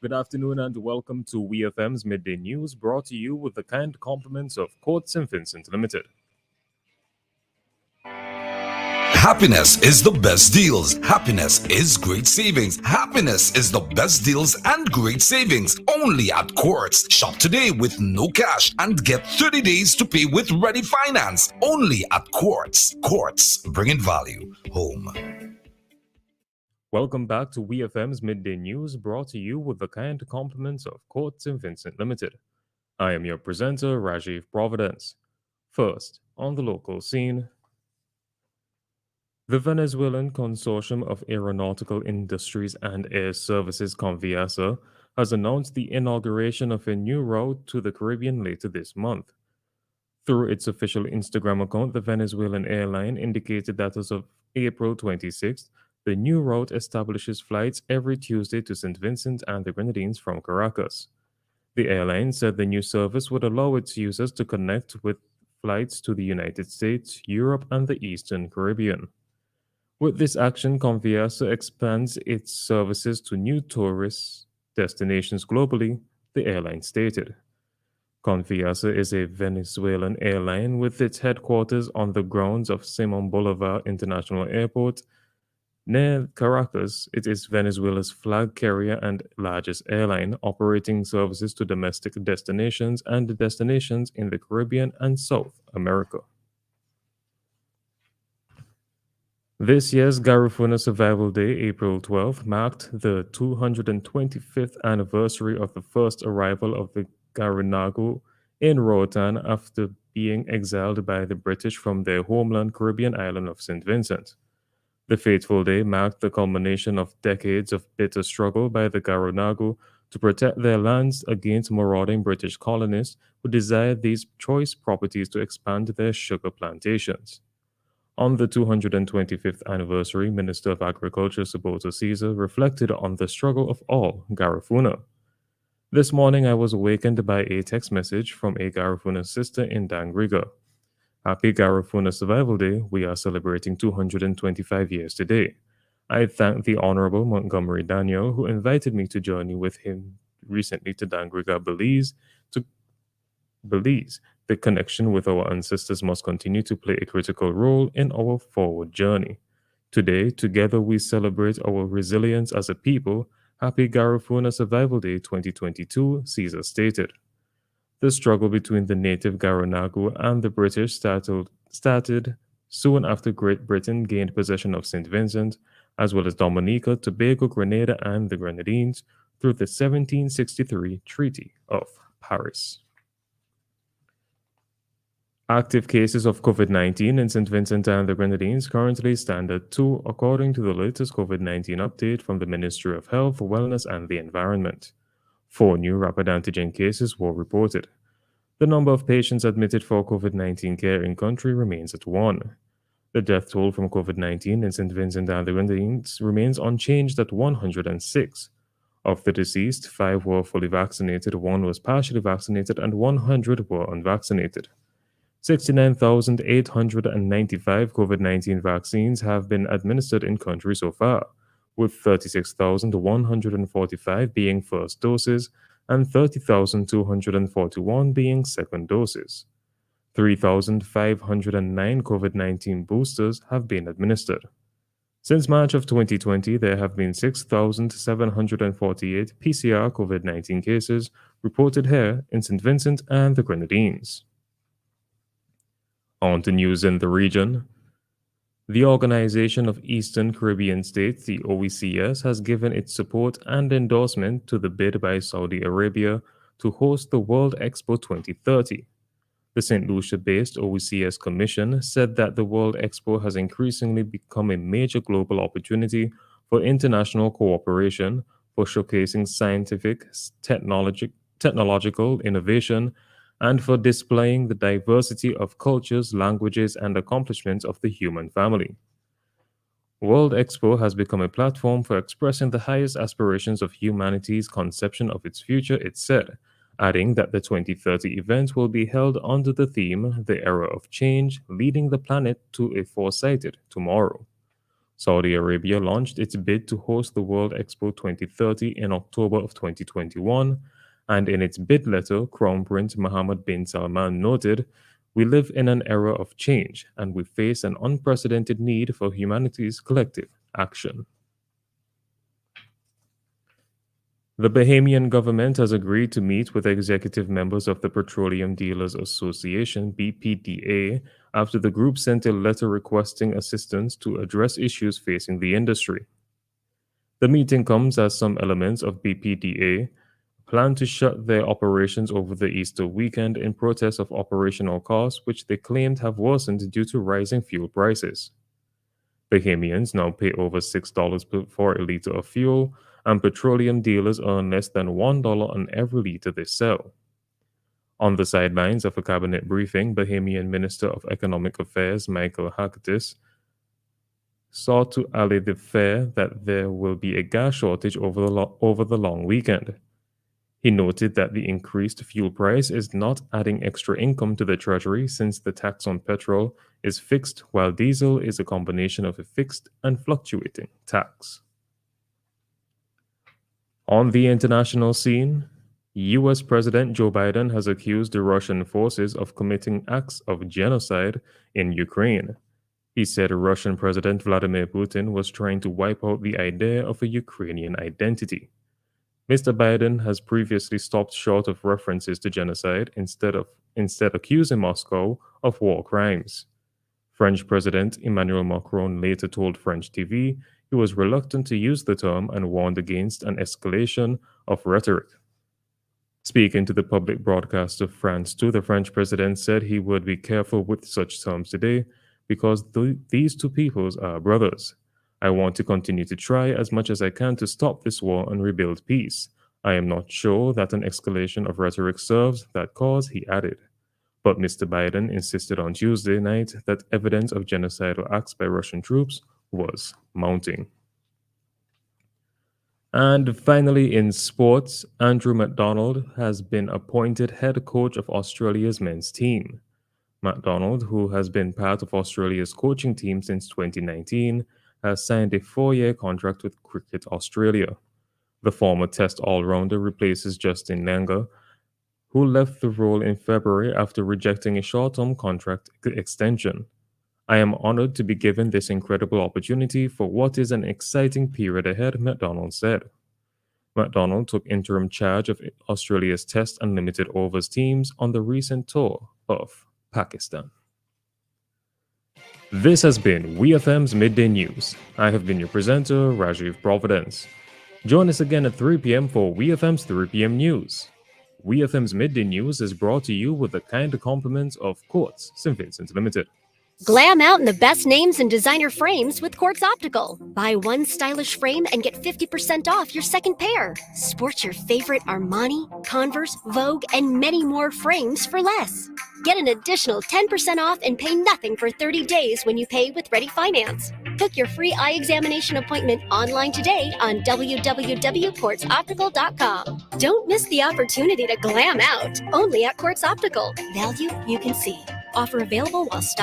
Good afternoon and welcome to WEFM's Midday News, brought to you with the kind compliments of Court St. Vincent Limited. Happiness is the best deals. Happiness is great savings. Happiness is the best deals and great savings. Only at Quartz. Shop today with no cash and get 30 days to pay with ready finance. Only at Quartz. Quartz, bringing value home. Welcome back to WEFM's Midday News, brought to you with the kind compliments of Court St. Vincent Limited. I am your presenter, Rajiv Providence. First, on the local scene, the Venezuelan Consortium of Aeronautical Industries and Air Services Conviasa has announced the inauguration of a new route to the Caribbean later this month. Through its official Instagram account, the Venezuelan airline indicated that as of April 26th, the new route establishes flights every Tuesday to St. Vincent and the Grenadines from Caracas. The airline said the new service would allow its users to connect with flights to the United States, Europe, and the Eastern Caribbean. With this action, Conviasa expands its services to new tourist destinations globally, the airline stated. Conviasa is a Venezuelan airline with its headquarters on the grounds of Simon Bolivar International Airport. Near Caracas, it is Venezuela's flag carrier and largest airline, operating services to domestic destinations and destinations in the Caribbean and South America. This year's Garifuna Survival Day, April 12th, marked the 225th anniversary of the first arrival of the Garinagu in Roatan after being exiled by the British from their homeland Caribbean island of St. Vincent. The fateful day marked the culmination of decades of bitter struggle by the Garinagu to protect their lands against marauding British colonists who desired these choice properties to expand their sugar plantations. On the 225th anniversary, Minister of Agriculture Saboto Caesar reflected on the struggle of all Garifuna. This morning, I was awakened by a text message from a Garifuna sister in Dangriga. Happy Garifuna Survival Day. We are celebrating 225 years today. I thank the Honorable Montgomery Daniel, who invited me to journey with him recently to Dangriga, Belize. The connection with our ancestors must continue to play a critical role in our forward journey. Today, together we celebrate our resilience as a people. Happy Garifuna Survival Day 2022, Caesar stated. The struggle between the native Garinagu and the British started soon after Great Britain gained possession of St. Vincent, as well as Dominica, Tobago, Grenada, and the Grenadines through the 1763 Treaty of Paris. Active cases of COVID-19 in St. Vincent and the Grenadines currently stand at 2, according to the latest COVID-19 update from the Ministry of Health, Wellness and the Environment. 4 new rapid antigen cases were reported. The number of patients admitted for COVID-19 care in country remains at 1. The death toll from COVID-19 in St. Vincent and the Grenadines remains unchanged at 106. Of the deceased, 5 were fully vaccinated, 1 was partially vaccinated, and 100 were unvaccinated. 69,895 COVID-19 vaccines have been administered in country so far, with 36,145 being first doses and 30,241 being second doses. 3,509 COVID-19 boosters have been administered. Since March of 2020, there have been 6,748 PCR COVID-19 cases reported here in St. Vincent and the Grenadines. On to news in the region. The Organization of Eastern Caribbean States, the OECS, has given its support and endorsement to the bid by Saudi Arabia to host the World Expo 2030. The St. Lucia-based OECS Commission said that the World Expo has increasingly become a major global opportunity for international cooperation, for showcasing scientific, technological innovation, and for displaying the diversity of cultures, languages, and accomplishments of the human family. World Expo has become a platform for expressing the highest aspirations of humanity's conception of its future, it said, adding that the 2030 event will be held under the theme, The Era of Change, Leading the Planet to a Foresighted Tomorrow. Saudi Arabia launched its bid to host the World Expo 2030 in October of 2021, and in its bid letter, Crown Prince Mohammed bin Salman noted, "We live in an era of change, and we face an unprecedented need for humanity's collective action." The Bahamian government has agreed to meet with executive members of the Petroleum Dealers Association (BPDA) after the group sent a letter requesting assistance to address issues facing the industry. The meeting comes as some elements of BPDA plan to shut their operations over the Easter weekend in protest of operational costs, which they claimed have worsened due to rising fuel prices. Bahamians now pay over $6 for a liter of fuel, and petroleum dealers earn less than $1 on every liter they sell. On the sidelines of a cabinet briefing, Bahamian Minister of Economic Affairs Michael Hakatis sought to allay the fear that there will be a gas shortage over the long weekend. He noted that the increased fuel price is not adding extra income to the Treasury since the tax on petrol is fixed, while diesel is a combination of a fixed and fluctuating tax. On the international scene, US President Joe Biden has accused the Russian forces of committing acts of genocide in Ukraine. He said Russian President Vladimir Putin was trying to wipe out the idea of a Ukrainian identity. Mr. Biden has previously stopped short of references to genocide, instead accusing Moscow of war crimes. French President Emmanuel Macron later told French TV he was reluctant to use the term and warned against an escalation of rhetoric. Speaking to the public broadcast of France 2, the French president said he would be careful with such terms today because these two peoples are brothers. I want to continue to try as much as I can to stop this war and rebuild peace. I am not sure that an escalation of rhetoric serves that cause, he added. But Mr. Biden insisted on Tuesday night that evidence of genocidal acts by Russian troops was mounting. And finally, in sports, Andrew McDonald has been appointed head coach of Australia's men's team. McDonald, who has been part of Australia's coaching team since 2019, has signed a 4-year contract with Cricket Australia. The former Test all-rounder replaces Justin Langer, who left the role in February after rejecting a short-term contract extension. I am honored to be given this incredible opportunity for what is an exciting period ahead, McDonald said. McDonald took interim charge of Australia's Test and limited overs teams on the recent tour of Pakistan. This has been WEFM's Midday News. I have been your presenter, Rajiv Providence. Join us again at 3 p.m. for WEFM's 3 p.m. News. WEFM's Midday News is brought to you with the kind compliments of Quartz St. Vincent Limited. Glam out in the best names and designer frames with Quartz Optical. Buy one stylish frame and get 50% off your second pair. Sport your favorite Armani, Converse, Vogue, and many more frames for less. Get an additional 10% off and pay nothing for 30 days when you pay with Ready Finance. Book your free eye examination appointment online today on www.quartzoptical.com. Don't miss the opportunity to glam out. Only at Quartz Optical. Value you can see. Offer available while stock